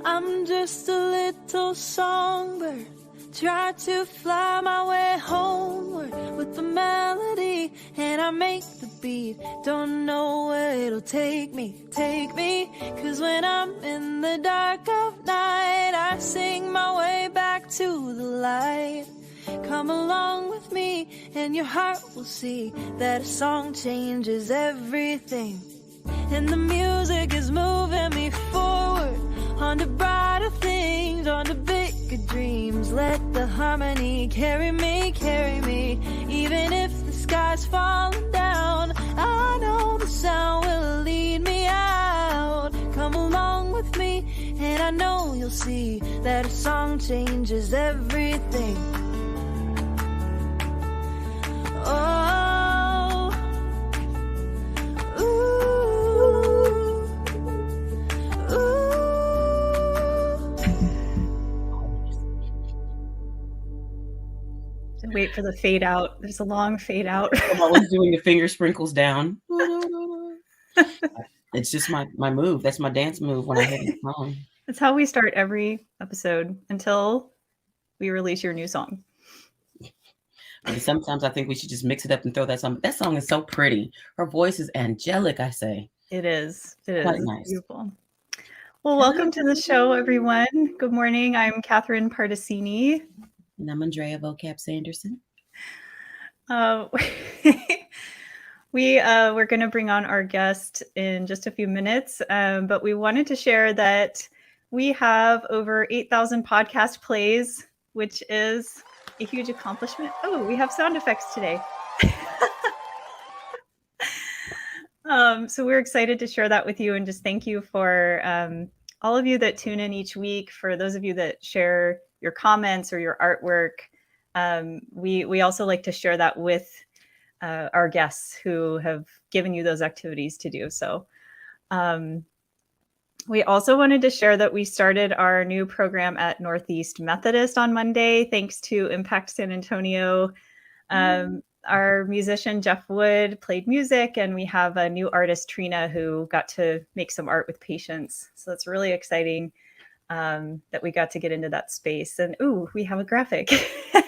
I'm just a little songbird, try to fly my way homeward with the melody, and I make the beat. Don't know where it'll take me, cause when I'm in the dark of night, I sing my way back to the light. Come along with me and your heart will see that a song changes everything. And the music is moving me forward on to brighter things, on to bigger dreams. Let the harmony carry me, even if the sky's falling down. I know the sound will lead me out. Come along with me and I know you'll see that a song changes everything. Oh, ooh, ooh. Wait for the fade out. There's a long fade out. I'm always doing the finger sprinkles down. It's just my move. That's my dance move when I hit the song. That's how we start every episode until we release your new song. But sometimes I think we should just mix it up and throw that song. That song is so pretty. Her voice is angelic, I say. It is. It is. Quite nice. Beautiful. Well, welcome to the show, everyone. Good morning. I'm Catherine Pardicini. And I'm Andrea Vocab Sanderson. We're going to bring on our guest in just a few minutes, but we wanted to share that we have over 8,000 podcast plays, which is a huge accomplishment. Oh, we have sound effects today. So we're excited to share that with you and just thank you for all of you that tune in each week, for those of you that share your comments or your artwork. We also like to share that with our guests who have given you those activities to do. So we also wanted to share that we started our new program at Northeast Methodist on Monday, thanks to Impact San Antonio. Our musician, Jeff Wood, played music, and we have a new artist, Trina, who got to make some art with patients. So it's really exciting that we got to get into that space. And we have a graphic.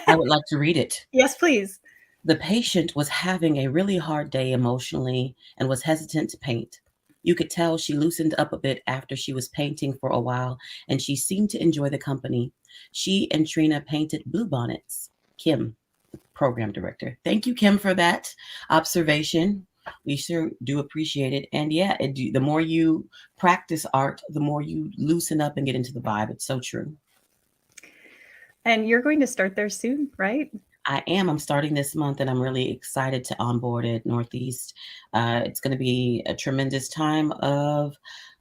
I would like to read it. Yes, please. The patient was having a really hard day emotionally and was hesitant to paint. You could tell she loosened up a bit after she was painting for a while, and she seemed to enjoy the company. She and Trina painted bluebonnets. Kim, the program director. Thank you, Kim, for that observation. We sure do appreciate it. And yeah, the more you practice art, the more you loosen up and get into the vibe. It's so true. And you're going to start there soon, right? I am. I'm starting this month, and I'm really excited to onboard at Northeast. It's going to be a tremendous time of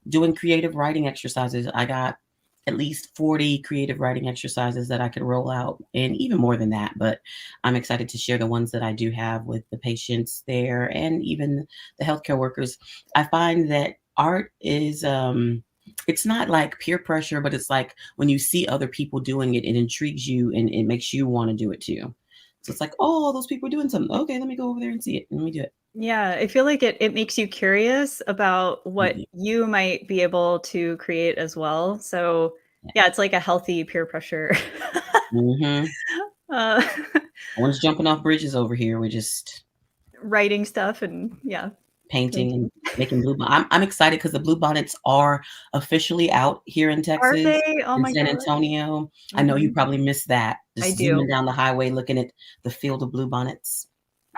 doing creative writing exercises. I got at least 40 creative writing exercises that I could roll out, and even more than that. But I'm excited to share the ones that I do have with the patients there and even the healthcare workers. I find that art is it's not like peer pressure, but it's like when you see other people doing it, it intrigues you and it makes you want to do it too. So it's like, oh, those people are doing something. Okay, let me go over there and see it. Let me do it. Yeah, I feel like it makes you curious about what you might be able to create as well. So yeah, it's like a healthy peer pressure. One's jumping off bridges over here. We're just writing stuff and painting and making blue. I'm excited because the bluebonnets are officially out here in Texas, are they? Oh, in San Antonio. I know you probably missed that. Just zooming down the highway, looking at the field of bluebonnets.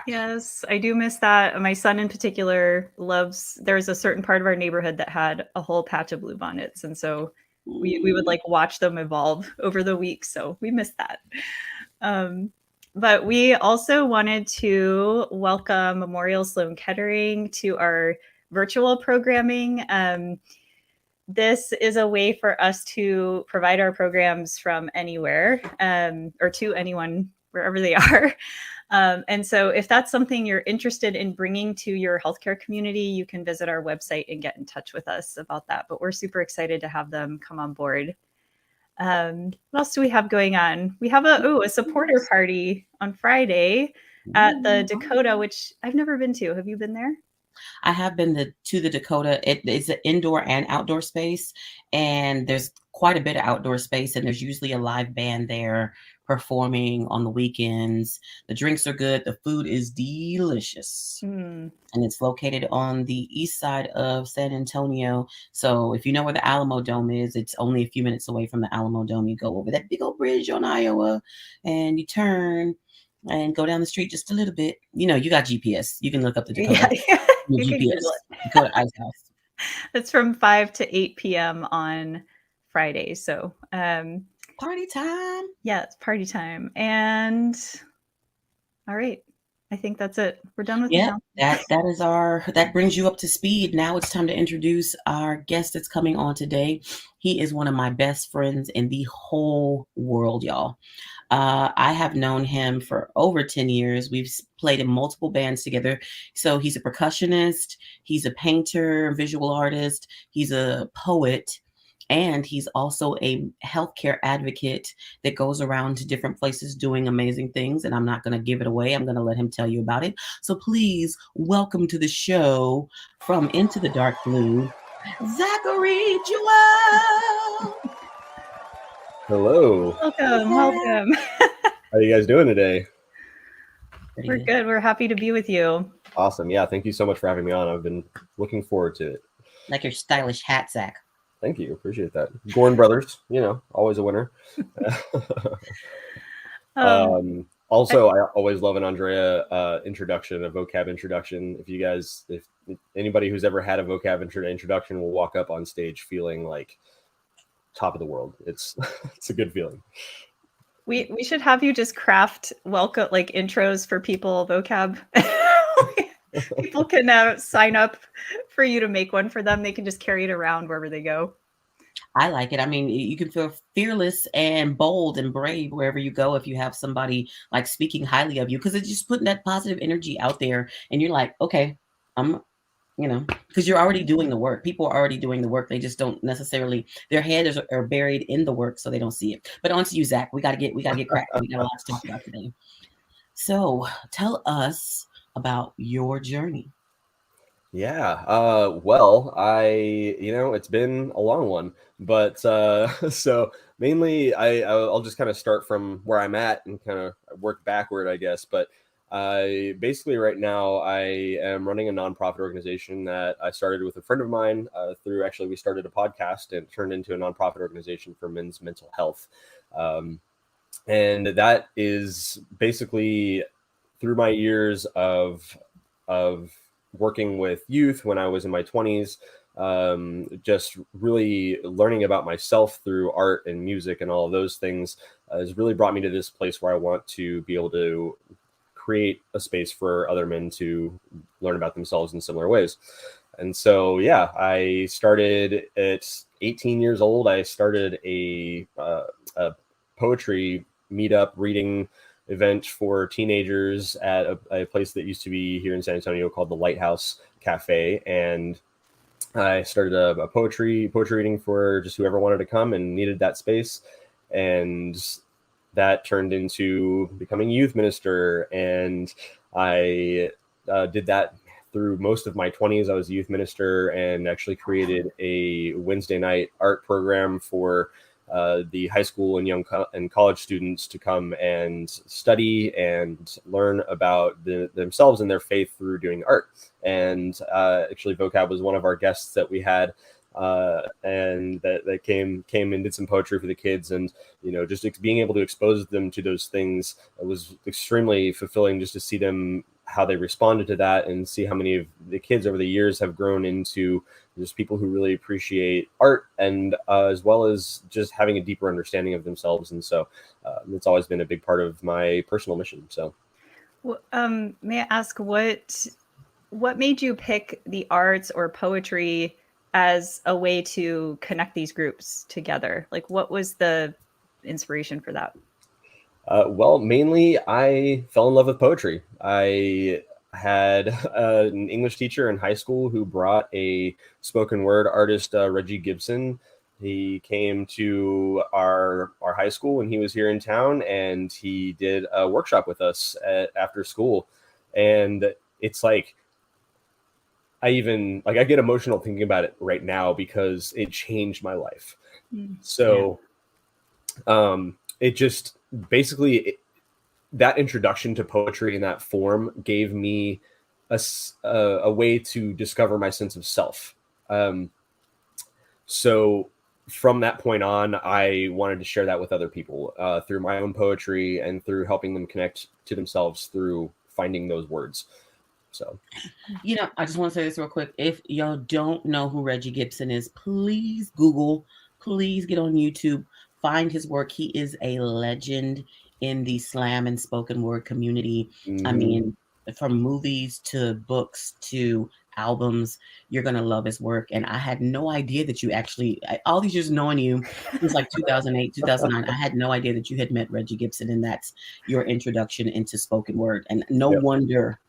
Yes, I do miss that. My son in particular there's a certain part of our neighborhood that had a whole patch of bluebonnets. And so we would like watch them evolve over the weeks. So we missed that. But we also wanted to welcome Memorial Sloan Kettering to our virtual programming. This is a way for us to provide our programs from anywhere or to anyone, wherever they are. And so if that's something you're interested in bringing to your healthcare community, you can visit our website and get in touch with us about that. But we're super excited to have them come on board. What else do we have going on? We have a supporter party on Friday at the Dakota, which I've never been to. Have you been there? I have been to the Dakota. It's an indoor and outdoor space, and there's quite a bit of outdoor space, and there's usually a live band there performing on the weekends. The drinks are good. The food is delicious. Mm. And it's located on the east side of San Antonio. So if you know where the Alamo Dome is, it's only a few minutes away from the Alamo Dome. You go over that big old bridge on Iowa and you turn and go down the street just a little bit. You know, you got GPS. You can look up the Dakota. Yeah, Your you can GPS. Google it. Dakota Ice House. It's from 5 to 8 p.m. on Friday. So, Party time. yeah, it's party time. And all right, I think that's it. We're done with Yeah, the that brings you up to speed. Now it's time to introduce our guest that's coming on today. He is one of my best friends in the whole world, y'all. I have known him for over 10 years. We've played in multiple bands together. So he's a percussionist, he's a painter, visual artist, he's a poet, and he's also a healthcare advocate that goes around to different places doing amazing things. And I'm not going to give it away. I'm going to let him tell you about it. So please welcome to the show from Into the Dark Blue, Zachary Jewell. Hello. Welcome. How are you guys doing today? We're good. We're happy to be with you. Awesome. Yeah, thank you so much for having me on. I've been looking forward to it. Like your stylish hat, Zach. Thank you. Appreciate that. Gorn Brothers, always a winner. Also, I always love an Andrea introduction, a vocab introduction. If anybody who's ever had a vocab introduction will walk up on stage feeling like top of the world. It's a good feeling. We should have you just craft welcome like intros for people vocab. People can sign up for you to make one for them. They can just carry it around wherever they go. I like it. I mean, you can feel fearless and bold and brave wherever you go if you have somebody like speaking highly of you, because it's just putting that positive energy out there and you're like, okay, because you're already doing the work. People are already doing the work. They just don't necessarily, their heads are buried in the work, so they don't see it. But on to you, Zach. We gotta get cracking. We got a lot to talk about today. So tell us about your journey. Yeah. Well, it's been a long one, but so mainly I'll just kind of start from where I'm at and kind of work backward, I guess. But basically right now I am running a nonprofit organization that I started with a friend of mine we started a podcast and it turned into a nonprofit organization for men's mental health. And that is basically through my years of working with youth when I was in my 20s, just really learning about myself through art and music and all of those things has really brought me to this place where I want to be able to create a space for other men to learn about themselves in similar ways. And so, yeah, I started at 18 years old. I started a poetry meetup reading event for teenagers at a place that used to be here in San Antonio called the Lighthouse Cafe. And I started a poetry reading for just whoever wanted to come and needed that space. And that turned into becoming youth minister. And I did that through most of my 20s. I was a youth minister and actually created a Wednesday night art program for the high school and young and college students to come and study and learn about themselves and their faith through doing art. And actually, Vocab was one of our guests that we had, and that came and did some poetry for the kids. And just being able to expose them to those things was extremely fulfilling, just to see them, how they responded to that, and see how many of the kids over the years have grown into just people who really appreciate art, and as well as just having a deeper understanding of themselves. And so it's always been a big part of my personal mission. So may I ask what made you pick the arts or poetry as a way to connect these groups together? Like, what was the inspiration for that? Well, mainly I fell in love with poetry. I had an English teacher in high school who brought a spoken word artist, Reggie Gibson. He came to our high school when he was here in town, and he did a workshop with us after school. And it's like I even like I get emotional thinking about it right now because it changed my life. So it just basically that introduction to poetry in that form gave me a way to discover my sense of self. So from that point on, I wanted to share that with other people through my own poetry and through helping them connect to themselves through finding those words. So, I just want to say this real quick. If y'all don't know who Reggie Gibson is, please Google, please get on YouTube, find his work. He is a legend in the slam and spoken word community. I mean, from movies to books to albums, you're going to love his work. And I had no idea that you actually, all these years knowing you, it was like 2008, 2009. I had no idea that you had met Reggie Gibson, and that's your introduction into spoken word. And no wonder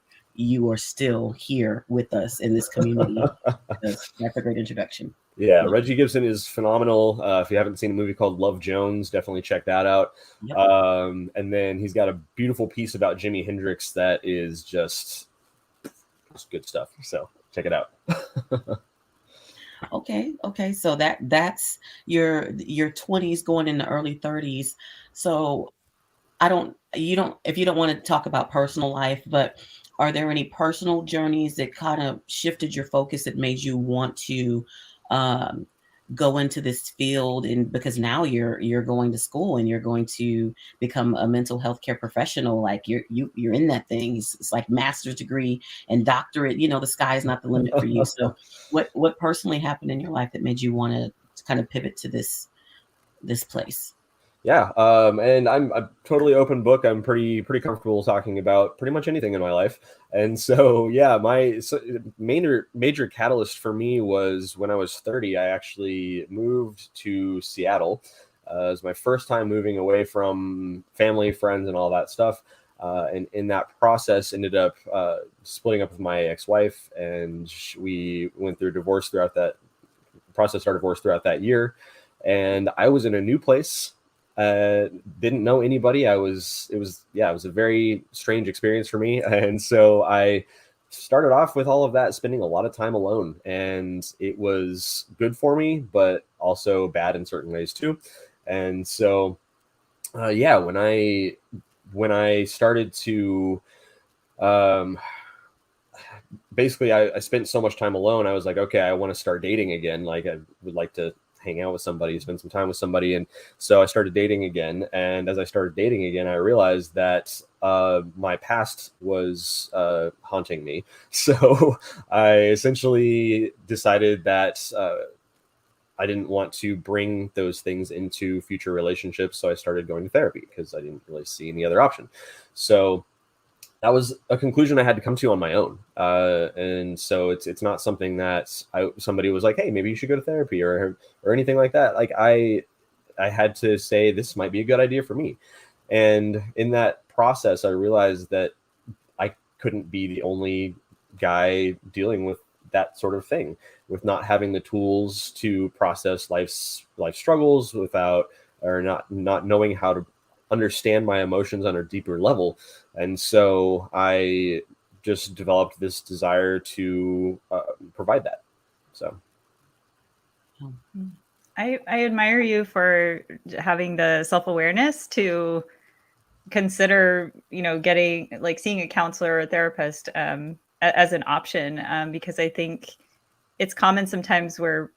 you are still here with us in this community. That's a great introduction. Yeah, Reggie Gibson is phenomenal. If you haven't seen a movie called Love Jones, definitely check that out. Yep. And then he's got a beautiful piece about Jimi Hendrix that is just good stuff. So check it out. Okay. So that's your 20s going into early 30s. So if you don't want to talk about personal life, but are there any personal journeys that kind of shifted your focus that made you want to go into this field? And because now you're going to school and you're going to become a mental health care professional, like you're in that thing. It's like master's degree and doctorate. The sky is not the limit for you. So what personally happened in your life that made you want to kind of pivot to this place? Yeah, and I'm a totally open book. I'm pretty comfortable talking about pretty much anything in my life. And so, yeah, my major catalyst for me was when I was 30. I actually moved to Seattle. It was my first time moving away from family, friends, and all that stuff. And in that process, ended up splitting up with my ex-wife, and we went through divorce throughout that process. Our divorce throughout that year, and I was in a new place. Didn't know anybody. It was a very strange experience for me. And so I started off with all of that, spending a lot of time alone, and it was good for me, but also bad in certain ways too. And so, when I started to, basically I spent so much time alone. I was like, okay, I want to start dating again. Like I would like to hang out with somebody, spend some time with somebody. And so I started dating again. And as I started dating again, I realized that my past was haunting me. So I essentially decided that I didn't want to bring those things into future relationships. So I started going to therapy because I didn't really see any other option. So that was a conclusion I had to come to on my own. And so it's not something that somebody was like, hey, maybe you should go to therapy or anything like that. Like I had to say, this might be a good idea for me. And in that process, I realized that I couldn't be the only guy dealing with that sort of thing, with not having the tools to process life struggles not knowing how to understand my emotions on a deeper level. And so I just developed this desire to provide that. So I admire you for having the self-awareness to consider, getting seeing a counselor or a therapist as an option, because I think it's common sometimes where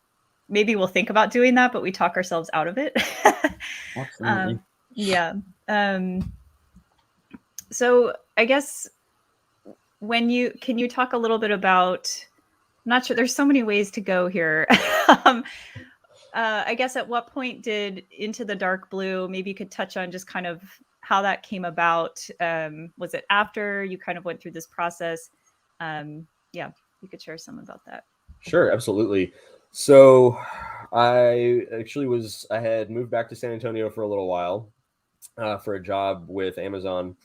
maybe we'll think about doing that, but we talk ourselves out of it. Absolutely. Yeah. So I guess can you talk a little bit about, I'm not sure, there's so many ways to go here. I guess at what point did Into the Dark Blue, maybe you could touch on just kind of how that came about. Was it after you kind of went through this process? You could share some about that. Sure, absolutely. So I had moved back to San Antonio for a little while for a job with Amazon,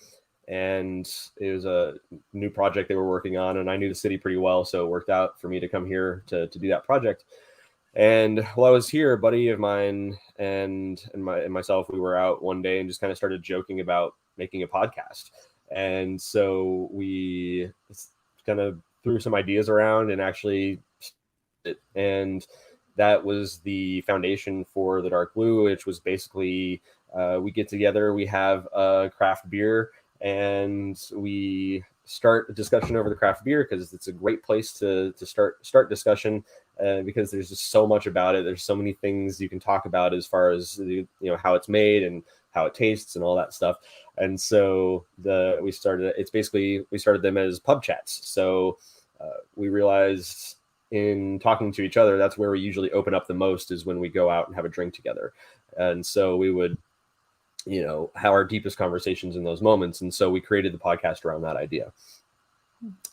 and it was a new project they were working on, and I knew the city pretty well, so it worked out for me to come here to do that project. And while I was here, a buddy of mine and myself, we were out one day and just kind of started joking about making a podcast. And so we kind of threw some ideas around and actually, and that was the foundation for the Dark Blue, which was basically we get together, we have a craft beer, and we start a discussion over the craft beer because it's a great place to start discussion, because there's just so much about it. There's so many things you can talk about as far as how it's made and how it tastes and all that stuff. And so we started them as pub chats. So we realized in talking to each other, that's where we usually open up the most, is when we go out and have a drink together. And so we would have our deepest conversations in those moments. And so we created the podcast around that idea.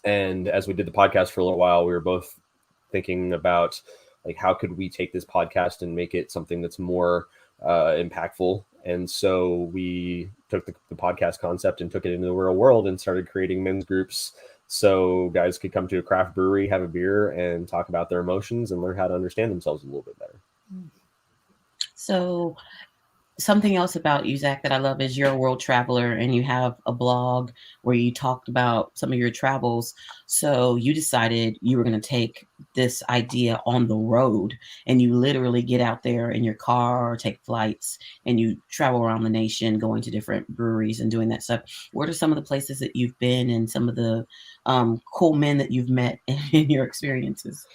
And as we did the podcast for a little while, we were both thinking about like, how could we take this podcast and make it something that's more impactful? And so we took the podcast concept and took it into the real world and started creating men's groups, so guys could come to a craft brewery, have a beer, and talk about their emotions and learn how to understand themselves a little bit better. So something else about you, Zach, that I love is you're a world traveler and you have a blog where you talked about some of your travels. So you decided you were going to take this idea on the road, and you literally get out there in your car or take flights and you travel around the nation, going to different breweries and doing that stuff. What are some of the places that you've been and some of the cool men that you've met in your experiences?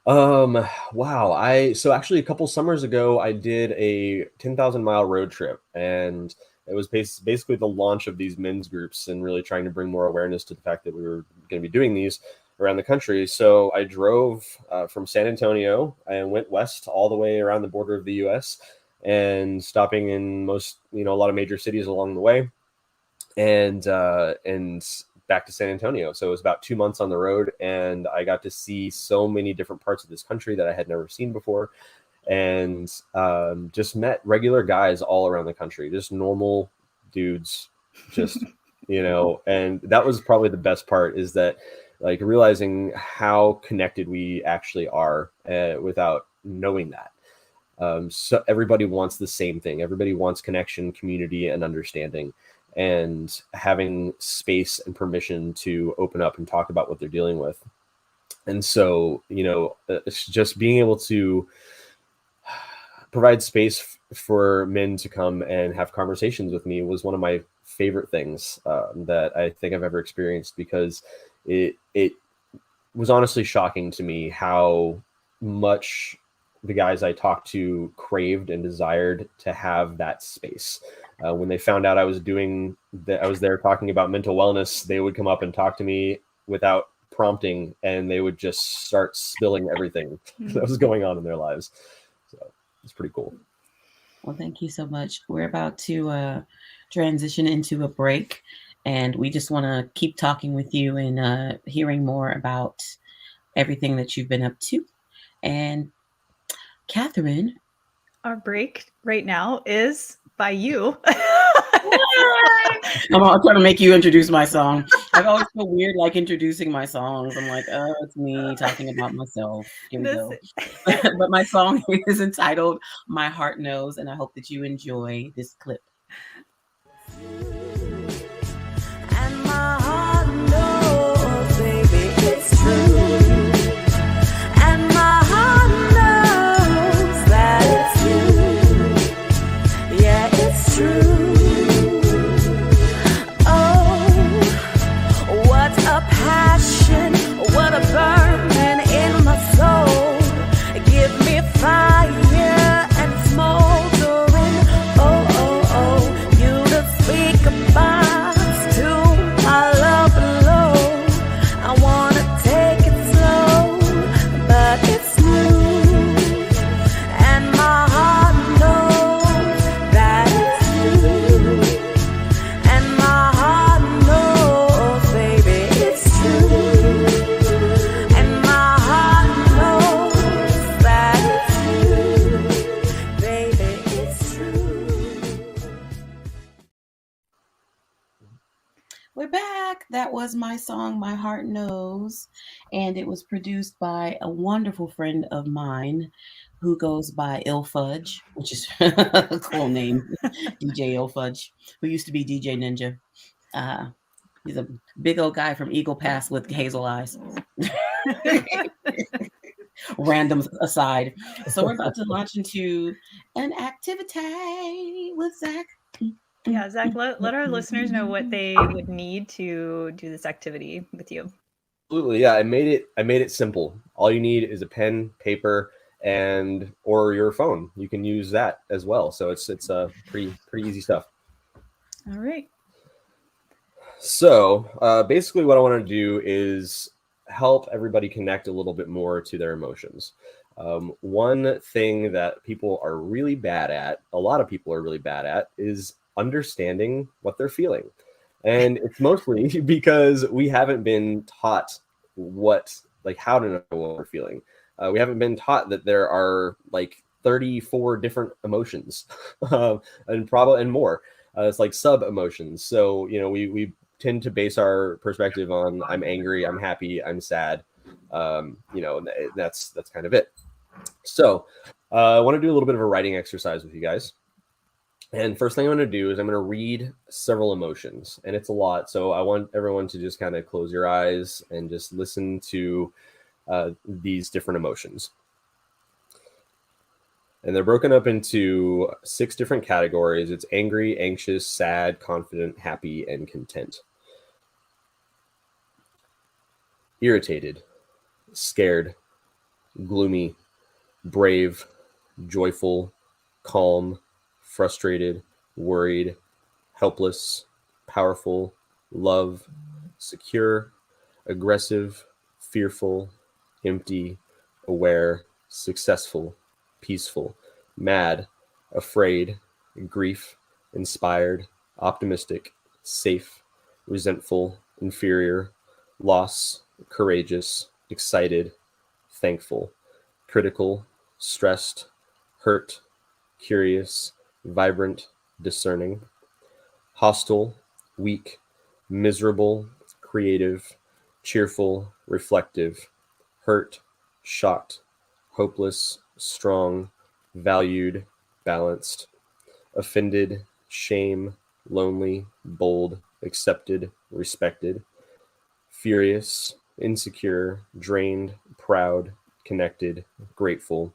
Wow. So actually a couple summers ago, I did a 10,000-mile road trip, and it was basically the launch of these men's groups and really trying to bring more awareness to the fact that we were going to be doing these around the country. So I drove from San Antonio and went west all the way around the border of the US, and stopping in a lot of major cities along the way, and back to San Antonio. So it was about 2 months on the road, and I got to see so many different parts of this country that I had never seen before, and just met regular guys all around the country, just normal dudes, just and that was probably the best part, is that like realizing how connected we actually are without knowing that. So everybody wants the same thing. Everybody wants connection, community, and understanding, and having space and permission to open up and talk about what they're dealing with. And so, it's just being able to provide space for men to come and have conversations with me was one of my favorite things that I think I've ever experienced, because it was honestly shocking to me how much the guys I talked to craved and desired to have that space. When they found out I was there talking about mental wellness, they would come up and talk to me without prompting, and they would just start spilling everything that was going on in their lives. So it's pretty cool. Well, thank you so much. We're about to transition into a break, and we just want to keep talking with you and hearing more about everything that you've been up to. And Catherine, our break right now is by you. I'm trying to make you introduce my song. I always feel weird like introducing my songs. I'm like, oh, it's me talking about myself. Here we go. But my song is entitled My Heart Knows, and I hope that you enjoy this clip. And my heart knows, baby, it's true. And my heart knows that it's you. Yeah, it's true. Passion, what a burning in my soul. Give me fire and smoldering. Oh, oh, oh, you to speak about to my love below. I wanna take it slow, but it's new, and my heart knows that it's you, and my heart knows, baby. We're back. That was my song, My Heart Knows, and it was produced by a wonderful friend of mine who goes by Il Fudge, which is a cool name, DJ Il Fudge, who used to be DJ Ninja. He's a big old guy from Eagle Pass with hazel eyes. Random aside. So we're about to launch into an activity with Zach. Yeah, Zach, let our listeners know what they would need to do this activity with you. Absolutely, yeah. I made it simple. All you need is a pen, paper, and or your phone. You can use that as well. So it's pretty easy stuff. All right. So basically, what I want to do is help everybody connect a little bit more to their emotions. One thing that people are really bad at, a lot of people are really bad at, is understanding what they're feeling. And it's mostly because we haven't been taught how to know what we're feeling. We haven't been taught that there are like 34 different emotions and more. It's like sub emotions. So, we tend to base our perspective on I'm angry, I'm happy, I'm sad. That's kind of it. So I want to do a little bit of a writing exercise with you guys. And first thing I'm going to do is I'm going to read several emotions, and it's a lot. So I want everyone to just kind of close your eyes and just listen to these different emotions. And they're broken up into 6 different categories. It's angry, anxious, sad, confident, happy, and content. Irritated, scared, gloomy, brave, joyful, calm, frustrated, worried, helpless, powerful, love, secure, aggressive, fearful, empty, aware, successful, peaceful, mad, afraid, grief, inspired, optimistic, safe, resentful, inferior, loss, courageous, excited, thankful, critical, stressed, hurt, curious, vibrant, discerning, hostile, weak, miserable, creative, cheerful, reflective, hurt, shocked, hopeless, strong, valued, balanced, offended, shame, lonely, bold, accepted, respected, furious, insecure, drained, proud, connected, grateful,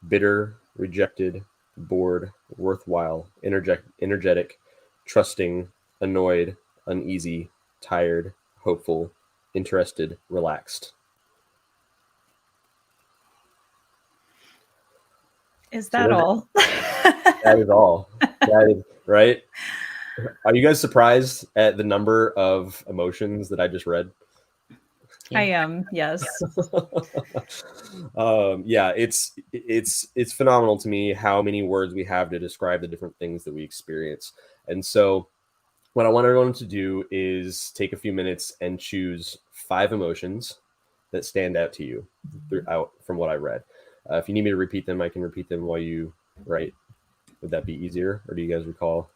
bitter, rejected, bored, worthwhile, energetic, trusting, annoyed, uneasy, tired, hopeful, interested, relaxed. Is that all? That is all. That is right. Are you guys surprised at the number of emotions that I just read? I am, yes. Yeah, it's phenomenal to me how many words we have to describe the different things that we experience. And so what I want everyone to do is take a few minutes and choose 5 emotions that stand out to you throughout from what I read. If you need me to repeat them, I can repeat them while you write. Would that be easier, or do you guys recall?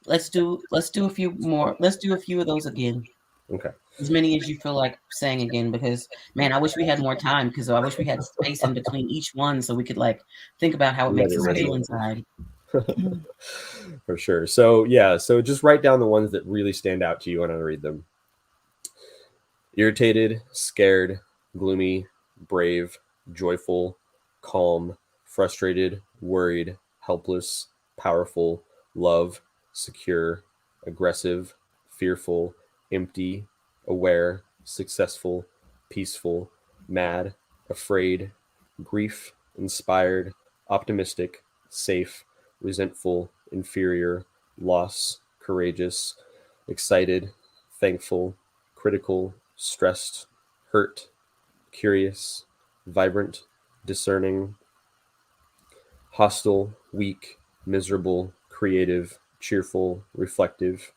Let's do a few more. Let's do a few of those again. Okay. As many as you feel like saying again, because man, I wish we had more time, because I wish we had space in between each one so we could like think about how it makes us feel inside. For sure. So yeah, so just write down the ones that really stand out to you and I'll read them. Irritated, scared, gloomy, brave, joyful, calm, frustrated, worried, helpless, powerful, love, secure, aggressive, fearful, empty, aware, successful, peaceful, mad, afraid, grief, inspired, optimistic, safe, resentful, inferior, loss, courageous, excited, thankful, critical, stressed, hurt, curious, vibrant, discerning, hostile, weak, miserable, creative, cheerful, reflective,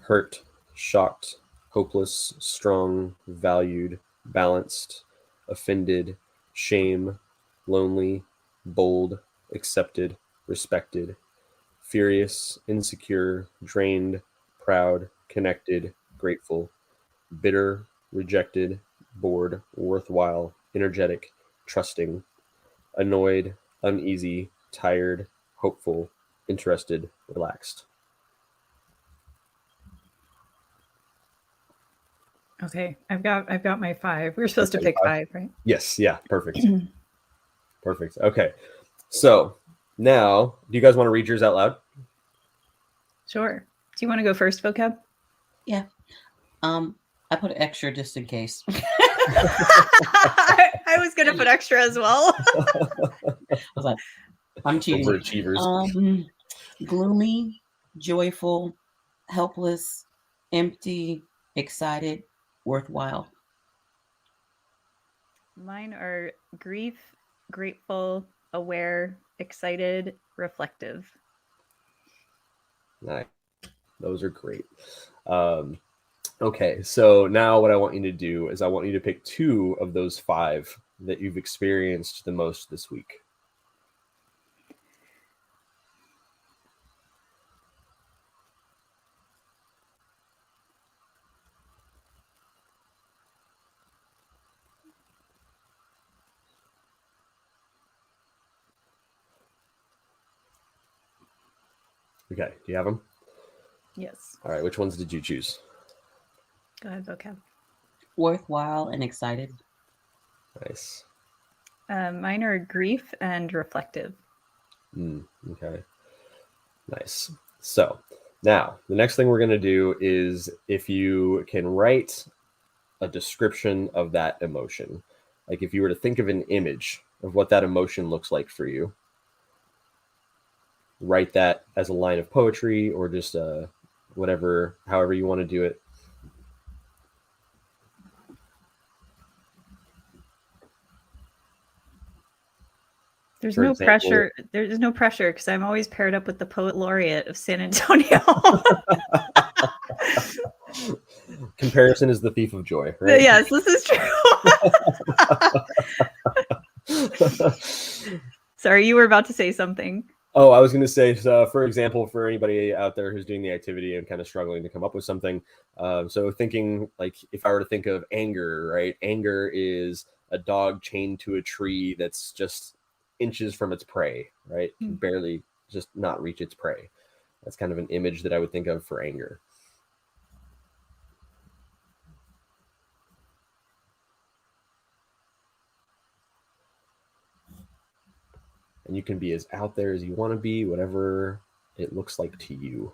hurt, shocked, hopeless, strong, valued, balanced, offended, shame, lonely, bold, accepted, respected, furious, insecure, drained, proud, connected, grateful, bitter, rejected, bored, worthwhile, energetic, trusting, annoyed, uneasy, tired, hopeful, interested, relaxed. Okay, I've got my 5. We were supposed to Okay, pick 5, right? Yes. Yeah. Perfect. Perfect. Okay. So now, do you guys want to read yours out loud? Sure. Do you want to go first, vocab? Yeah. I put extra just in case. I was gonna put extra as well. I was like, I'm cheating. Overachievers. Gloomy, joyful, helpless, empty, excited, worthwhile. Mine are grief, grateful, aware, excited, reflective. Nice. Those are great. Okay, so now what I want you to do is I want you to pick 2 of those 5 that you've experienced the most this week. Okay, do you have them? Yes. All right, which ones did you choose? Go ahead, vocab. Worthwhile and excited. Nice. Mine are grief and reflective. Okay. Nice. So now the next thing we're going to do is if you can write a description of that emotion, like if you were to think of an image of what that emotion looks like for you, write that as a line of poetry or just whatever, however you want to do it. There's For no example- pressure. There's no pressure because I'm always paired up with the poet laureate of San Antonio. Comparison is the thief of joy, right? Yes, this is true. Sorry, you were about to say something. Oh, I was going to say, for example, for anybody out there who's doing the activity and kind of struggling to come up with something. So thinking like if I were to think of anger, right? Anger is a dog chained to a tree that's just inches from its prey, right? Can barely just not reach its prey. That's kind of an image that I would think of for anger. And you can be as out there as you want to be, whatever it looks like to you.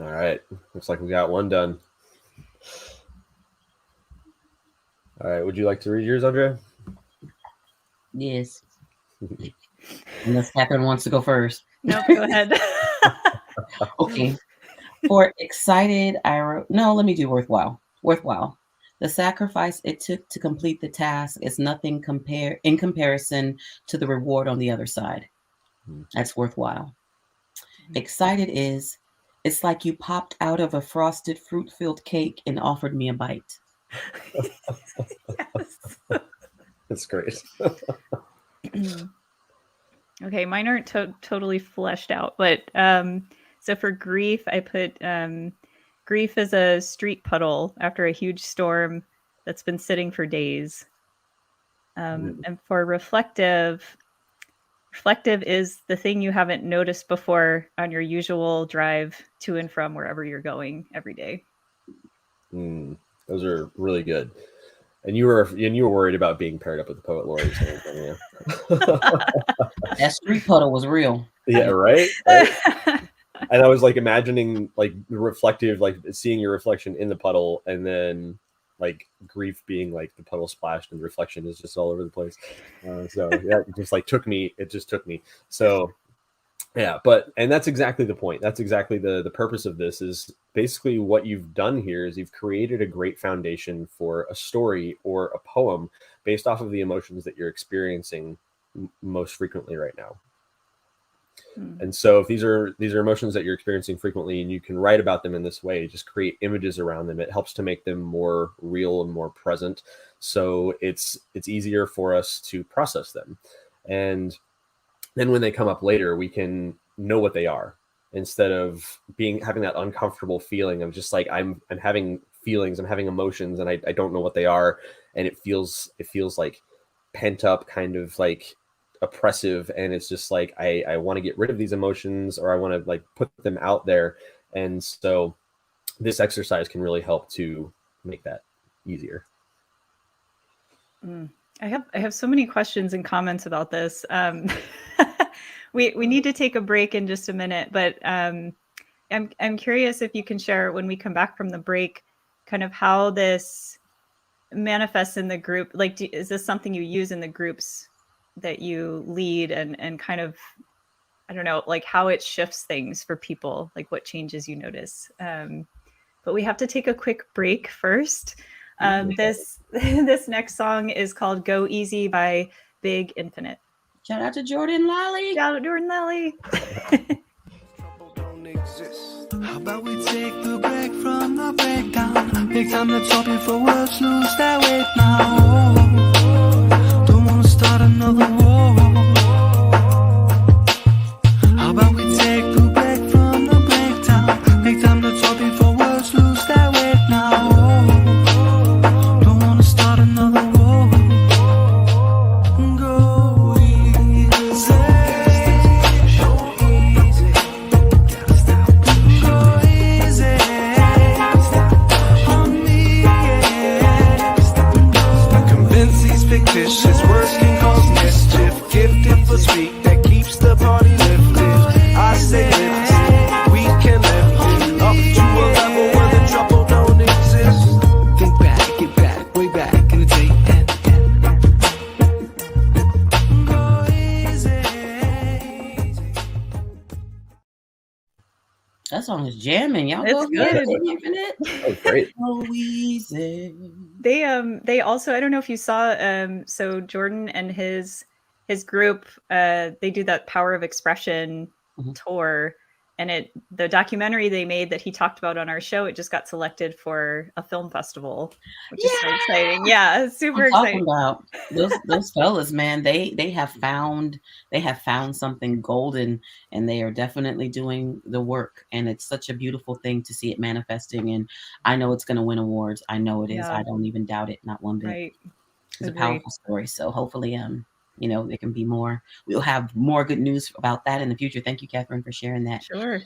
All right. Looks like we got one done. All right. Would you like to read yours, Andrea? Yes. Unless Catherine wants to go first. No, go ahead. Okay. For excited, I wrote, no, let me do worthwhile. Worthwhile. The sacrifice it took to complete the task is nothing in comparison to the reward on the other side. That's worthwhile. Excited is, it's like you popped out of a frosted fruit-filled cake and offered me a bite. Yes. That's great. Okay, mine aren't totally fleshed out, but so for grief, I put grief is a street puddle after a huge storm that's been sitting for days. And for reflective is the thing you haven't noticed before on your usual drive to and from wherever you're going every day. Those are really good. And you were worried about being paired up with the poet laureate. Yeah. That street puddle was real. Yeah, right? And I was like imagining like the reflective, like seeing your reflection in the puddle and then like grief being like the puddle splashed and the reflection is just all over the place. So yeah, it just took me. So yeah, and that's exactly the point. That's exactly the purpose of this. Is basically what you've done here is you've created a great foundation for a story or a poem based off of the emotions that you're experiencing most frequently right now. And so if these are emotions that you're experiencing frequently and you can write about them in this way, just create images around them, it helps to make them more real and more present. So it's easier for us to process them. And then when they come up later, we can know what they are instead of having that uncomfortable feeling of just like, I'm having feelings, I'm having emotions, and I don't know what they are. And it feels like pent up, kind of like oppressive. And it's just like, I want to get rid of these emotions, or I want to like put them out there. And so this exercise can really help to make that easier. I have so many questions and comments about this. We need to take a break in just a minute, but I'm curious if you can share when we come back from the break, kind of how this manifests in the group. Like, is this something you use in the groups that you lead, and kind of, I don't know, like how it shifts things for people, like what changes you notice. But we have to take a quick break first. This next song is called "Go Easy" by Big Infinite. Shout out to Jordan Lally. Shout out Jordan Lally. Trouble don't exist. How about we take the break from the breakdown? Make time to talk before words lose their weight now. Don't wanna start another war. How about we take the break from the breakdown? Make time to talk before words lose their weight now. Don't wanna start another war. Go easy. Go easy. Go easy on me. Convince these fictitious words can cause mischief. Gifted for speak that keeps the party lifted. I say lift, we can lift it up to a level where the trouble don't exist. Think back, get back, way back in the day. Go easy. That song is jamming. Y'all It's go ahead. good. Infinite. Oh, great. Go easy. They also, I don't know if you saw, so Jordan and his group, they do that Power of Expression tour, and the documentary they made that he talked about on our show, it just got selected for a film festival, which is so exciting. Yeah, it's super I'm talking exciting. about those fellas, man. They have found something golden, and they are definitely doing the work. And it's such a beautiful thing to see it manifesting. And I know it's going to win awards. I know it is. Yeah. I don't even doubt it, not one bit. Right. It's a Agree. powerful story. So hopefully, there can be more. We'll have more good news about that in the future. Thank you, Catherine, for sharing that. Sure.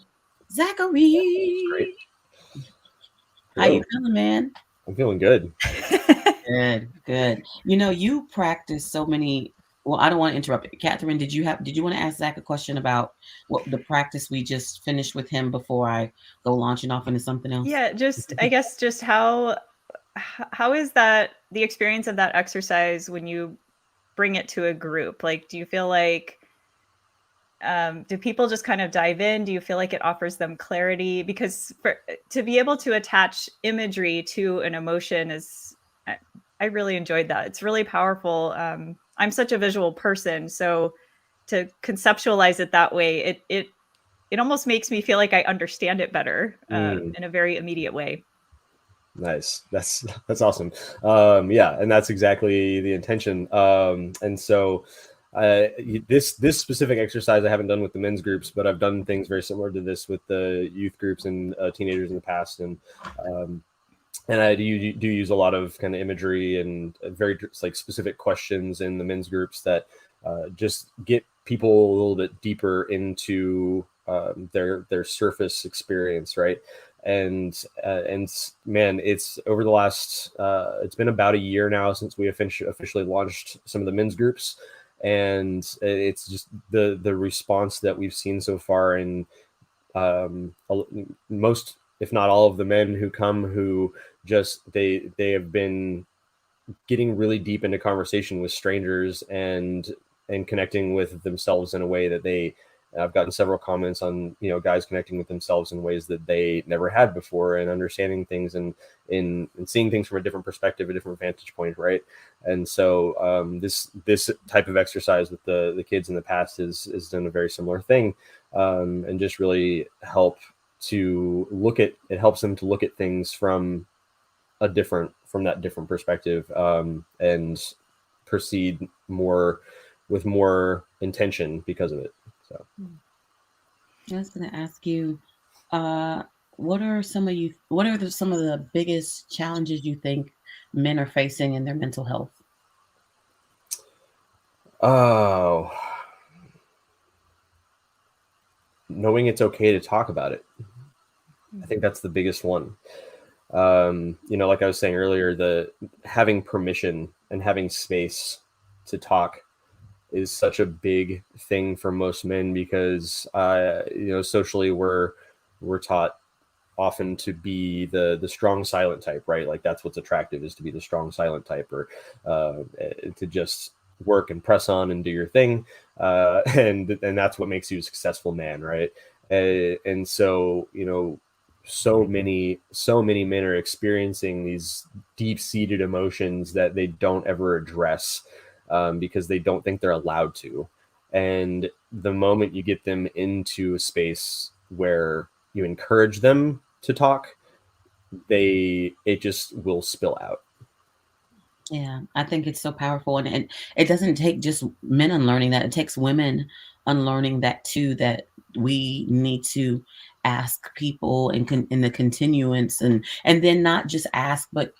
Zachary, Great. how you feeling, man? I'm feeling good. Good. You practice so many. Well, I don't want to interrupt. Catherine, did you want to ask Zach a question about what the practice we just finished with him before I go launching off into something else? Yeah, I guess how is that the experience of that exercise when you bring it to a group? Like, do you feel like, do people just kind of dive in? Do you feel like it offers them clarity? Because to be able to attach imagery to an emotion I really enjoyed that. It's really powerful. I'm such a visual person, so to conceptualize it that way, it almost makes me feel like I understand it better in a very immediate way. Nice. That's awesome. Yeah, and that's exactly the intention. And so this specific exercise I haven't done with the men's groups, but I've done things very similar to this with the youth groups and teenagers in the past. And I do use a lot of kind of imagery and very like specific questions in the men's groups that just get people a little bit deeper into their surface experience, right? And man, it's over the last it's been about a year now since we officially launched some of the men's groups, and it's just the response that we've seen so far. And most, if not all, of the men who come who just they have been getting really deep into conversation with strangers and connecting with themselves in a way that I've gotten several comments on, guys connecting with themselves in ways that they never had before, and understanding things and seeing things from a different perspective, a different vantage point. Right. And so this type of exercise with the kids in the past has done a very similar thing, and just really helps them to look at things from that different perspective, and proceed with more intention because of it. So I was going to ask you, what are some of the biggest challenges you think men are facing in their mental health? Oh, knowing it's okay to talk about it. I think that's the biggest one. Like I was saying earlier, the having permission and having space to talk is such a big thing for most men, because socially we're taught often to be the strong silent type, right? Like that's what's attractive, is to be the strong silent type, or to just work and press on and do your thing, and that's what makes you a successful man, right? And so so many men are experiencing these deep-seated emotions that they don't ever address, because they don't think they're allowed to. And the moment you get them into a space where you encourage them to talk, it just will spill out. Yeah, I think it's so powerful, and it doesn't take just men unlearning that. It takes women unlearning that too, that we need to ask people in the continuance, and then not just ask, but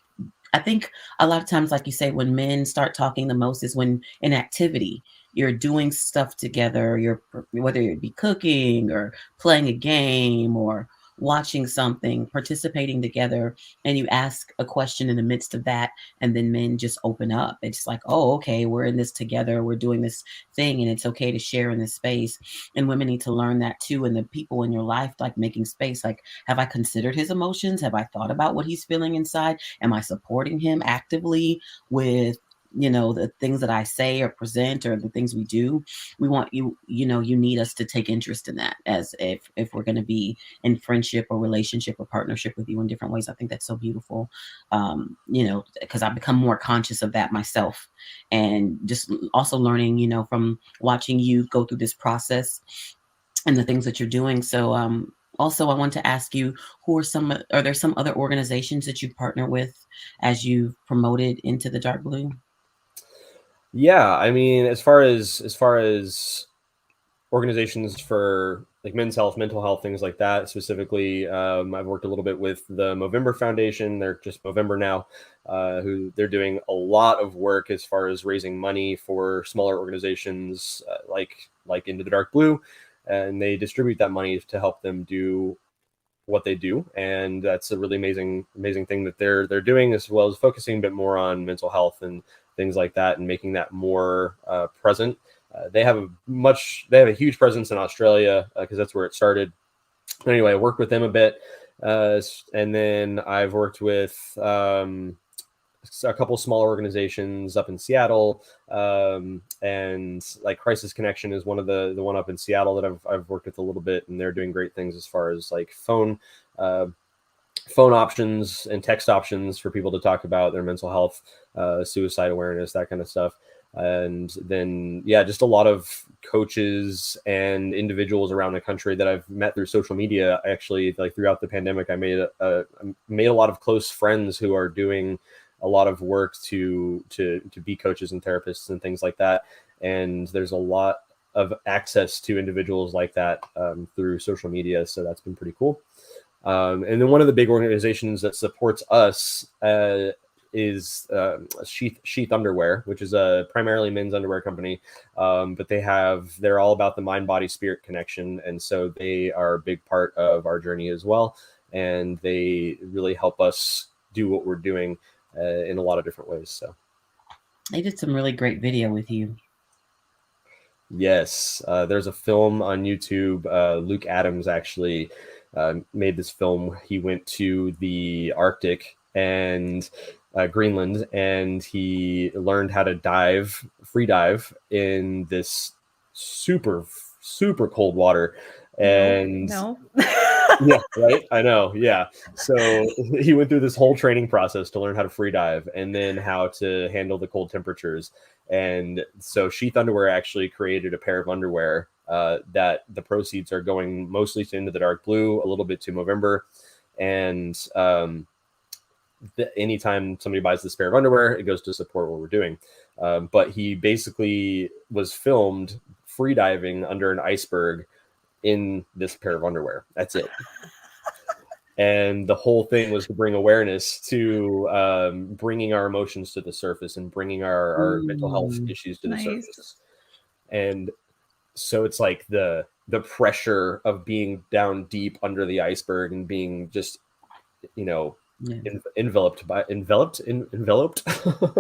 I think a lot of times, like you say, when men start talking the most is when in activity, you're doing stuff together, whether it be cooking or playing a game or watching something, participating together, and you ask a question in the midst of that, and then men just open up. It's like, oh, okay, we're in this together, we're doing this thing, and it's okay to share in this space. And women need to learn that too. And the people in your life, like making space, like, have I considered his emotions? Have I thought about what he's feeling inside? Am I supporting him actively with the things that I say or present, or the things we do? We want you need us to take interest in that, as if we're going to be in friendship or relationship or partnership with you in different ways. I think that's so beautiful, because I've become more conscious of that myself, and just also learning, from watching you go through this process and the things that you're doing. So also, I want to ask you, are there some other organizations that you partner with as you've promoted into the dark blue? Yeah, I mean, as far as organizations for like men's health, mental health, things like that, specifically, I've worked a little bit with the Movember Foundation. They're just Movember now, who they're doing a lot of work as far as raising money for smaller organizations, like Into the Dark Blue, and they distribute that money to help them do what they do. And that's a really amazing thing that they're doing, as well as focusing a bit more on mental health and things like that, and making that more present. They have a huge presence in Australia, because that's where it started. Anyway, I worked with them a bit, and then I've worked with a couple smaller organizations up in Seattle, and like Crisis Connection is one of the one up in Seattle that I've worked with a little bit, and they're doing great things as far as like phone options and text options for people to talk about their mental health, suicide awareness, that kind of stuff. And then, just a lot of coaches and individuals around the country that I've met through social media. Actually, like throughout the pandemic, I made a lot of close friends who are doing a lot of work to be coaches and therapists and things like that. And there's a lot of access to individuals like that through social media. So that's been pretty cool. And then one of the big organizations that supports us is Sheath Underwear, which is a primarily men's underwear company. But they're all about the mind, body, spirit connection. And so they are a big part of our journey as well. And they really help us do what we're doing in a lot of different ways. So they did some really great video with you. Yes. There's a film on YouTube. Luke Adams actually made this film. He went to the Arctic and Greenland, and he learned how to free dive in this super cold water. And no. yeah, right. I know. Yeah. So he went through this whole training process to learn how to free dive and then how to handle the cold temperatures. And so Sheath Underwear actually created a pair of underwear that the proceeds are going mostly to Into the Dark Blue, a little bit to Movember. And anytime somebody buys this pair of underwear, it goes to support what we're doing. But he basically was filmed free diving under an iceberg in this pair of underwear. That's it. And the whole thing was to bring awareness to bringing our emotions to the surface and bringing our mental health issues to the surface. And so it's like the pressure of being down deep under the iceberg and being just, enveloped.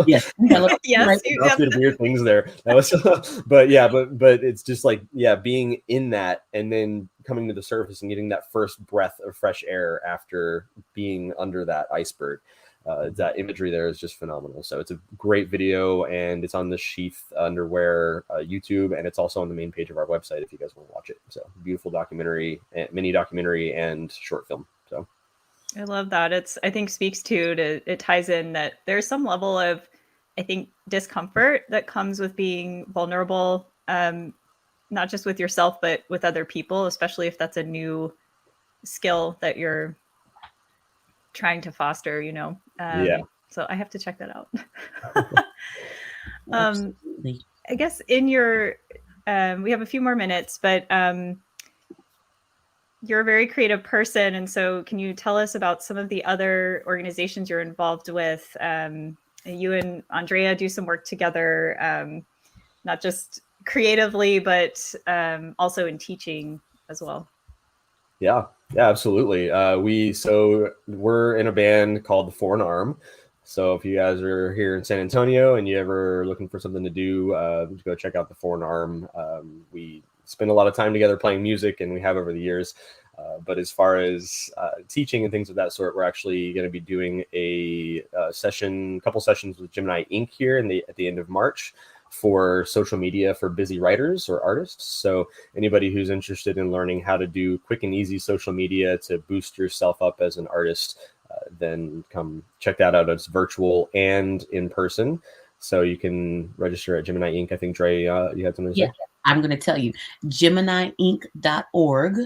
Yes. Yes. Did weird things there. That was, but it's just like, being in that and then coming to the surface and getting that first breath of fresh air after being under that iceberg. That imagery there is just phenomenal. So it's a great video, and it's on the Sheath Underwear YouTube, and it's also on the main page of our website if you guys want to watch it. So beautiful documentary, mini documentary, and short film. So I love that. I think speaks to it ties in that there's some level of, I think, discomfort that comes with being vulnerable, not just with yourself, but with other people, especially if that's a new skill that you're trying to foster, So I have to check that out. I guess in your, we have a few more minutes, but you're a very creative person. And so can you tell us about some of the other organizations you're involved with? You and Andrea do some work together, not just creatively, but also in teaching as well. Yeah, absolutely. We're in a band called The Foreign Arm. So if you guys are here in San Antonio and you ever looking for something to do, go check out The Foreign Arm. We spend a lot of time together playing music, and we have over the years. But as far as teaching and things of that sort, we're actually going to be doing a couple sessions with Gemini Inc. here at the end of March for social media for busy writers or artists. So anybody who's interested in learning how to do quick and easy social media to boost yourself up as an artist, then come check that out. It's virtual and in person. So you can register at Gemini Inc. I think, Dre, you had something to say? Yeah, I'm going to tell you, GeminiInc.org.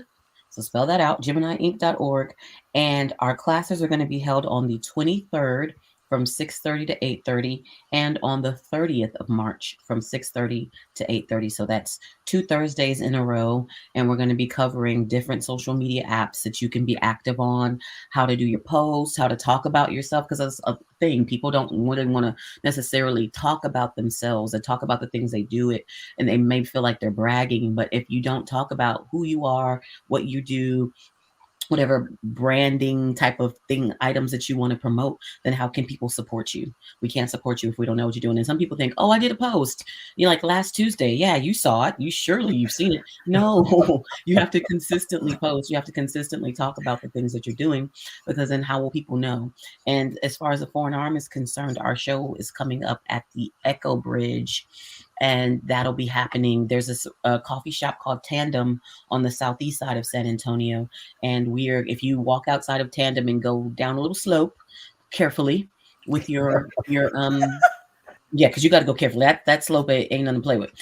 So spell that out, GeminiInc.org. And our classes are going to be held on the 23rd from 6:30 to 8:30, and on the 30th of March from 6:30 to 8:30. So that's 2 Thursdays in a row. And we're going to be covering different social media apps that you can be active on, how to do your posts, how to talk about yourself, because that's a thing. People don't really want to necessarily talk about themselves and talk about the things they do it, and they may feel like they're bragging. But if you don't talk about who you are, what you do, whatever branding type of thing, items that you want to promote, then how can people support you? We can't support you if we don't know what you're doing. And some people think, oh, I did a post, like last Tuesday. Yeah, you saw it. You've seen it. No, you have to consistently post. You have to consistently talk about the things that you're doing, because then how will people know? And as far as the Foreign Arm is concerned, our show is coming up at the Echo Bridge, and that'll be happening. There's a coffee shop called Tandem on the southeast side of San Antonio. And if you walk outside of Tandem and go down a little slope carefully with your because you got to go carefully. That slope ain't nothing to play with.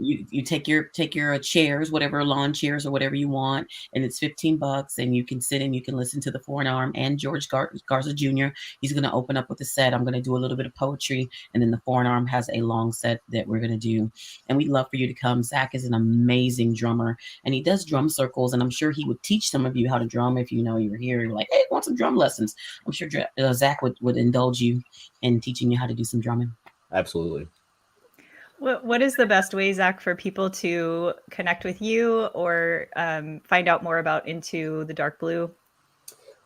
You take your chairs, whatever lawn chairs or whatever you want, and it's $15, and you can sit and you can listen to the Foreign Arm and George Garza Jr. He's going to open up with a set. I'm going to do a little bit of poetry, and then the Foreign Arm has a long set that we're going to do. And we'd love for you to come. Zach is an amazing drummer, and he does drum circles, and I'm sure he would teach some of you how to drum if you're here. You're like, hey, I want some drum lessons. I'm sure Zach would indulge you in teaching you how to do some drumming. Absolutely. What is the best way, Zach, for people to connect with you or find out more about Into the Dark Blue?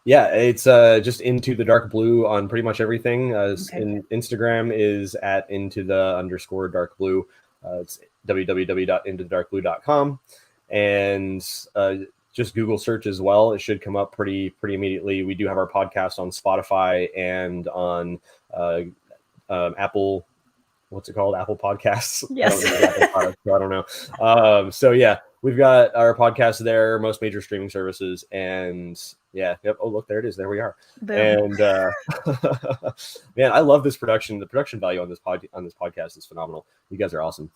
Yeah, it's just Into the Dark Blue on pretty much everything. Okay. Instagram is at @into_dark blue. It's www.intothedarkblue.com. And just Google search as well. It should come up pretty immediately. We do have our podcast on Spotify and on Apple. What's it called? Apple Podcasts. Yes. I don't know. So yeah, we've got our podcast there, most major streaming services, and yeah, yep. Oh, look, there it is. There we are. Boom. And man, I love this production. The production value on this podcast is phenomenal. You guys are awesome.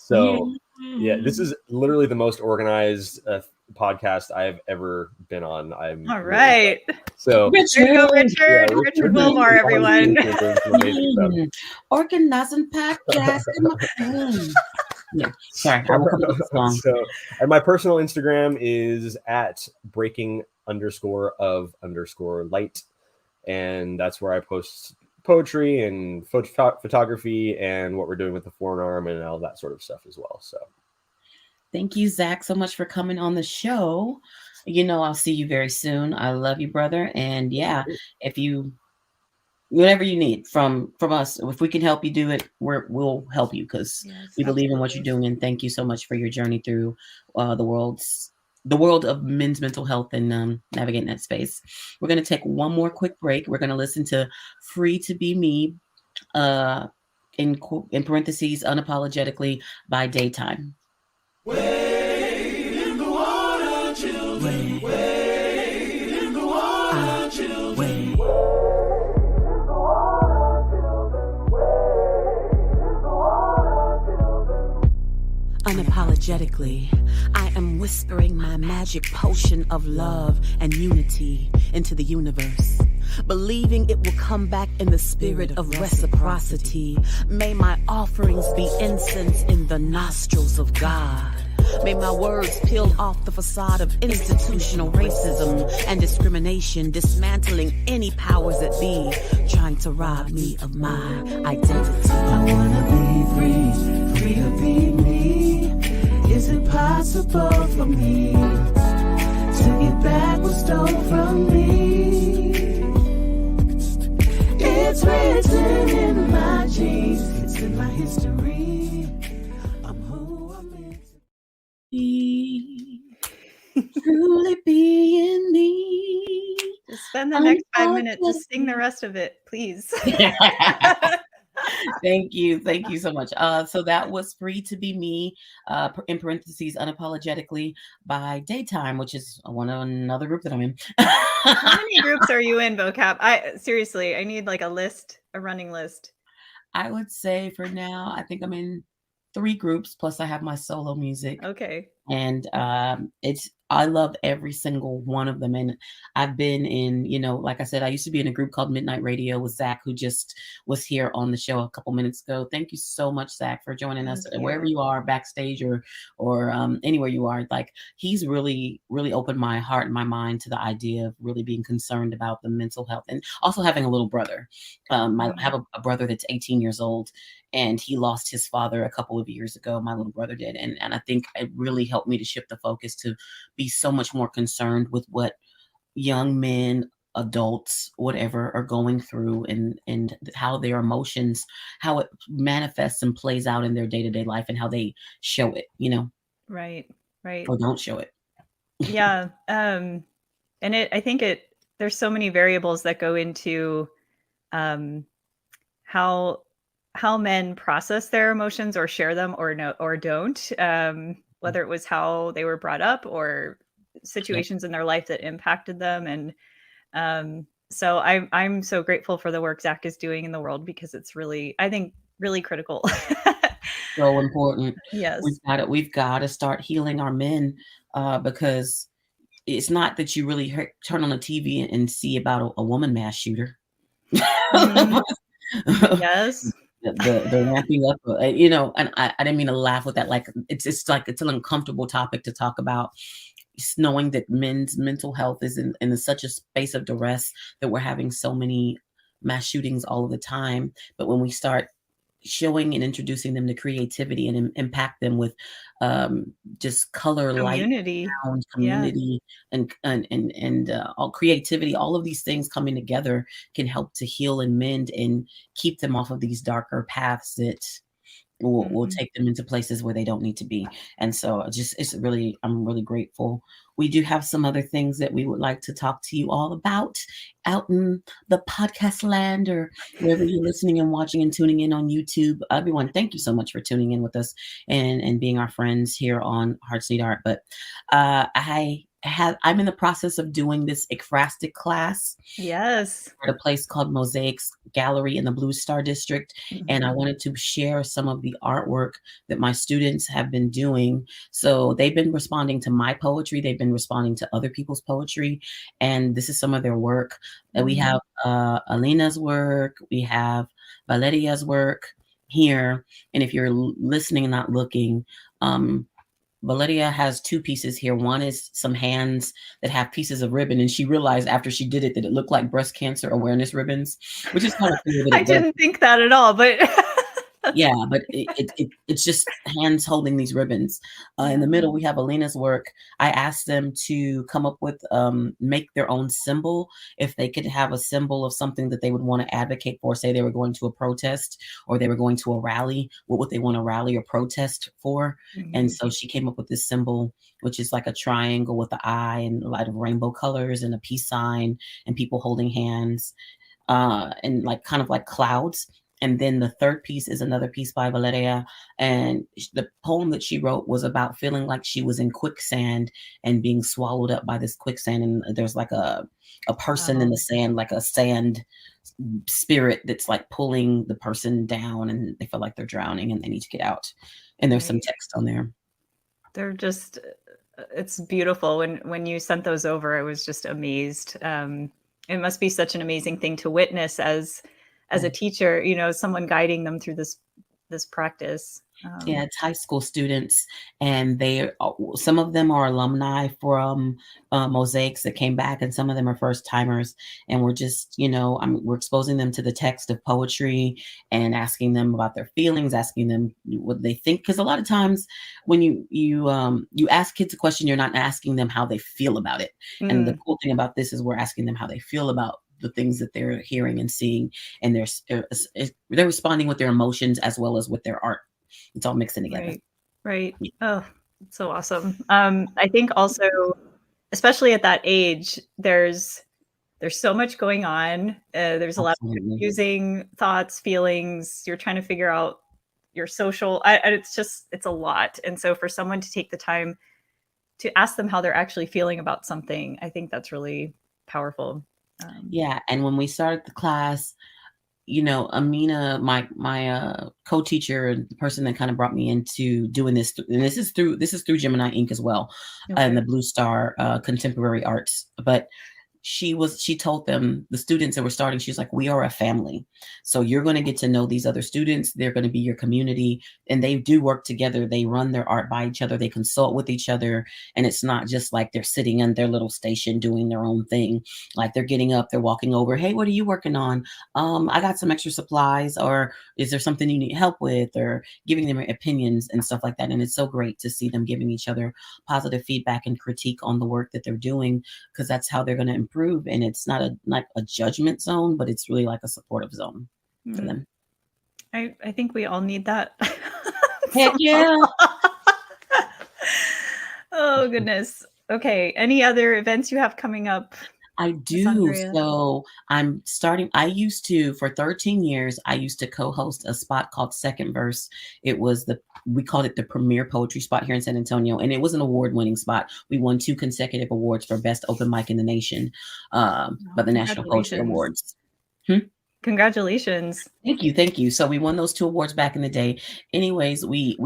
So yeah, this is literally the most organized podcast I've ever been on. I'm all right. So there you go, Richard. Yeah, Richard Wilmore, everyone. Organizing podcast. Yeah, sorry. I will come up with a song. So, and my personal Instagram is at breaking_of_light, and that's where I post poetry and photography and what we're doing with the forearm and all that sort of stuff as well. So thank you, Zach, so much for coming on the show. I'll see you very soon. I love you, brother. And yeah, if you whatever you need from us, if we can help you do it, we'll help you, because we believe in what you're doing. And thank you so much for your journey through the world of men's mental health and navigating that space. We're going to take one more quick break. We're going to listen to Free to Be Me, in parentheses, unapologetically, by Daytime. Wade in the water, children. Wade in the water, children. Unapologetically, I am whispering my magic potion of love and unity into the universe, believing it will come back in the spirit of reciprocity. May my offerings be incense in the nostrils of God. May my words peel off the facade of institutional racism and discrimination, dismantling any powers that be trying to rob me of my identity. I wanna be free, free to be me. Is it possible for me to get back what's stolen from me? It's written in my genes, it's in my history. I'm who I'm meant to be. Truly being me. Just spend the next 5 minutes, just sing the rest of it, please. Thank you so much. So that was Free to Be Me, in parentheses, unapologetically, by Daytime, which is another group that I'm in. How many groups are you in, vocab? I need like a running list. I would say for now, I think I'm in 3 groups, plus I have my solo music. Okay. And I love every single one of them. And I've been in, like I said, I used to be in a group called Midnight Radio with Zach, who just was here on the show a couple minutes ago. Thank you so much, Zach, for joining us. Wherever you are, backstage or anywhere you are. Like, he's really, really opened my heart and my mind to the idea of really being concerned about the mental health, and also having a little brother. I have a brother that's 18 years old, and he lost his father a couple of years ago. My little brother did. And I think it really helped me to shift the focus to be so much more concerned with what young men, adults, whatever, are going through, and how their emotions, how it manifests and plays out in their day-to-day life, and how they show it, Right. Or don't show it. Yeah. And I think there's so many variables that go into how men process their emotions, or share them, or don't. Whether it was how they were brought up, or situations in their life that impacted them. And so I'm so grateful for the work Zach is doing in the world, because it's really, I think, really critical. So important. Yes. We've got to start healing our men, because it's not that you really turn on the TV and see about a woman mass shooter. Mm-hmm. Yes. The ramping up, and I didn't mean to laugh with that. Like, it's like, it's an uncomfortable topic to talk about, knowing that men's mental health is in such a space of duress, that we're having so many mass shootings all of the time. But when we start showing and introducing them to creativity and impact them with just color, community, light, sound, community, and all creativity, all of these things coming together can help to heal and mend and keep them off of these darker paths that We'll take them into places where they don't need to be. And so I'm really grateful. We do have some other things that we would like to talk to you all about out in the podcast land or wherever you're listening and watching and tuning in on YouTube. Everyone, thank you so much for tuning in with us and being our friends here on Hearts Need Art. But I'm in the process of doing this ekphrastic class. Yes. At a place called Mosaics Gallery in the Blue Star District. And I wanted to share some of the artwork that my students have been doing. So they've been responding to my poetry. They've been responding to other people's poetry. And this is some of their work. We have Alina's work. We have Valeria's work here. And if you're listening and not looking, Valeria has two pieces here. One is some hands that have pieces of ribbon, and she realized after she did it that it looked like breast cancer awareness ribbons, which is kind of cool. I didn't think that at all, but yeah, but it's just hands holding these ribbons. In the middle, we have Alina's work. I asked them to come up with, make their own symbol. If they could have a symbol of something that they would want to advocate for, say they were going to a protest or they were going to a rally, what would they want to rally or protest for? And so she came up with this symbol, which is like a triangle with the eye and a lot of rainbow colors and a peace sign and people holding hands, and like kind of like clouds. And then the third piece is another piece by Valeria. And the poem that she wrote was about feeling like she was in quicksand and being swallowed up by this quicksand. And there's like a person in the sand, like a sand spirit that's like pulling the person down, and they feel like they're drowning and they need to get out. And there's some text on there. They're just, it's beautiful. When you sent those over, I was just amazed. It must be such an amazing thing to witness as a teacher, you know, someone guiding them through this practice. Yeah, it's high school students, and some of them are alumni from Mosaics that came back, and some of them are first timers. And we're just, you know, we're exposing them to the text of poetry and asking them about their feelings, asking them what they think. Because a lot of times when you ask kids a question, you're not asking them how they feel about it. And the cool thing about this is we're asking them how they feel about the things that they're hearing and seeing, and they're responding with their emotions as well as with their art. It's all mixing together. Right. Oh, it's so awesome. I think also, especially at that age, there's so much going on. There's a lot of confusing thoughts, feelings. You're trying to figure out your social. It's a lot. And so for someone to take the time to ask them how they're actually feeling about something, I think that's really powerful. Yeah, and when we started the class, you know, Amina, my co-teacher and the person that kind of brought me into doing this, and this is through Gemini Inc. as well, and the Blue Star Contemporary Arts. But she told them, the students that were starting, she's like, we are a family. So you're going to get to know these other students. They're going to be your community, and they do work together. They run their art by each other. They consult with each other. And it's not just like they're sitting in their little station doing their own thing. Like they're getting up, they're walking over. Hey, what are you working on? I got some extra supplies, or is there something you need help with, or giving them opinions and stuff like that. And it's so great to see them giving each other positive feedback and critique on the work that they're doing, because that's how they're going to improve. And it's not a judgment zone, but it's really like a supportive zone for them. I think we all need that. Heck yeah. Oh goodness. Okay. Any other events you have coming up? I do. So for 13 years, I used to co-host a spot called Second Verse. We called it the premier poetry spot here in San Antonio. And it was an award-winning spot. We won 2 consecutive awards for best open mic in the nation, by the National Poetry Awards. Congratulations. Thank you. So we won those 2 awards back in the day. Anyways, we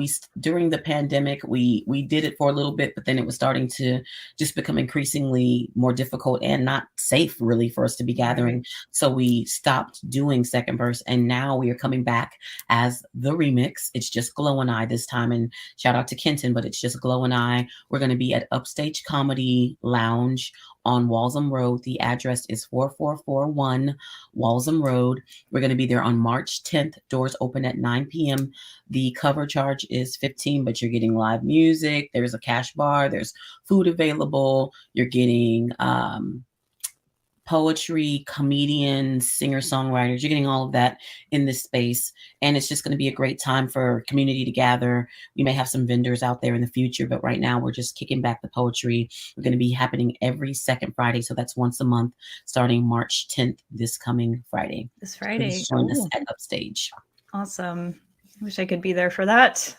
during the pandemic, we did it for a little bit, but then it was starting to just become increasingly more difficult and not safe really for us to be gathering. So we stopped doing Second Verse, and now we are coming back as the remix. It's just Glow and I this time, and shout out to Kenton, but it's just Glow and I. We're going to be at Upstage Comedy Lounge on Walsham Road. The address is 4441 Walsham Road. We're going to be there on March 10th. Doors open at 9 p.m. The cover charge is $15, but you're getting live music. There's a cash bar. There's food available. You're getting poetry, comedians, singer-songwriters. You're getting all of that in this space. And it's just going to be a great time for community to gather. We may have some vendors out there in the future, but right now we're just kicking back the poetry. We're going to be happening every second Friday. So that's once a month, starting March 10th, this coming Friday. This Friday. Please join us at Upstage. Awesome. I wish I could be there for that.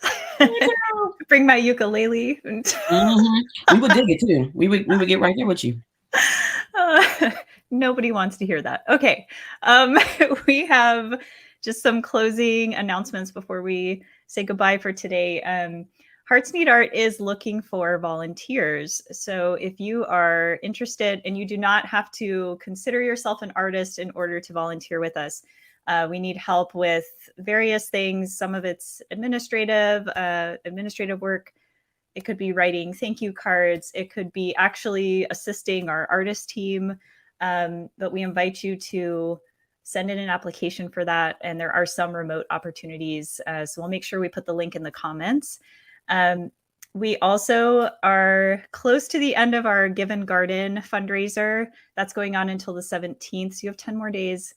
Bring my ukulele. We would dig it too. We would get right there with you. Nobody wants to hear that. Okay. We have just some closing announcements before we say goodbye for today. Hearts Need Art is looking for volunteers. So if you are interested, and you do not have to consider yourself an artist in order to volunteer with us, we need help with various things. Some of it's administrative work. It could be writing thank you cards. It could be actually assisting our artist team. But we invite you to send in an application for that. And there are some remote opportunities. So we'll make sure we put the link in the comments. We also are close to the end of our Give and Garden fundraiser. That's going on until the 17th. So you have 10 more days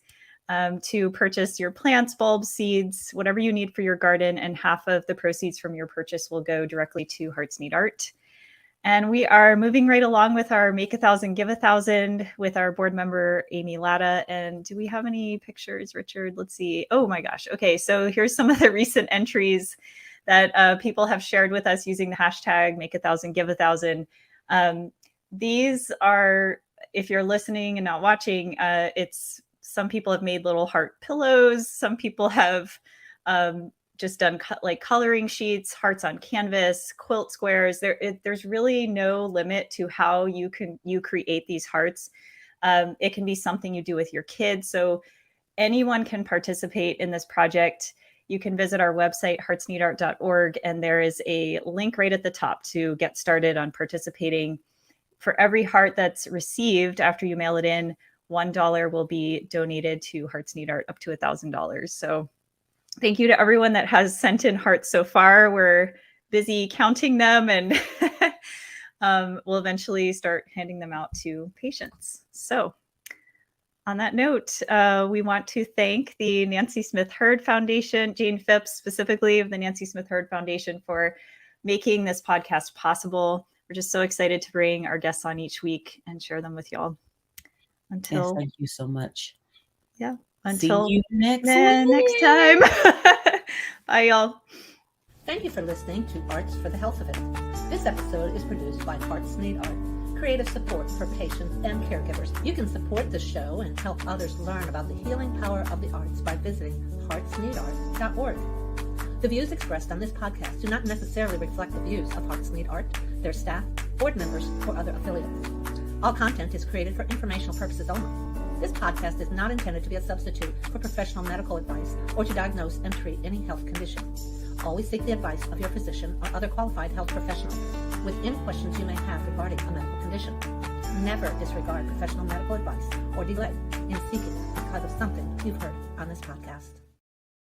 to purchase your plants, bulbs, seeds, whatever you need for your garden. And half of the proceeds from your purchase will go directly to Hearts Need Art. And we are moving right along with our Make 1,000, Give 1,000 with our board member, Amy Latta. And do we have any pictures, Richard? Let's see. Oh my gosh. Okay, so here's some of the recent entries that people have shared with us using the hashtag Make 1,000, Give 1,000. These are, if you're listening and not watching, some people have made little heart pillows. Some people have just done coloring sheets, hearts on canvas, quilt squares. There's really no limit to how you create these hearts. It can be something you do with your kids. So anyone can participate in this project. You can visit our website, heartsneedart.org, and there is a link right at the top to get started on participating. For every heart that's received after you mail it in, $1 will be donated to Hearts Need Art, up to $1,000. So thank you to everyone that has sent in hearts so far. We're busy counting them, and we'll eventually start handing them out to patients. So on that note, we want to thank the Nancy Smith Hurd Foundation, Jane Phipps specifically of the Nancy Smith Hurd Foundation, for making this podcast possible. We're just so excited to bring our guests on each week and share them with y'all. Yes, thank you so much. Yeah. Until see you next time. Bye, y'all. Thank you for listening to Arts for the Health of It. This episode is produced by Hearts Need Art, creative support for patients and caregivers. You can support the show and help others learn about the healing power of the arts by visiting heartsneedart.org. The views expressed on this podcast do not necessarily reflect the views of Hearts Need Art, their staff, board members, or other affiliates. All content is created for informational purposes only. This podcast is not intended to be a substitute for professional medical advice or to diagnose and treat any health condition. Always seek the advice of your physician or other qualified health professional with any questions you may have regarding a medical condition. Never disregard professional medical advice or delay in seeking it because of something you've heard on this podcast.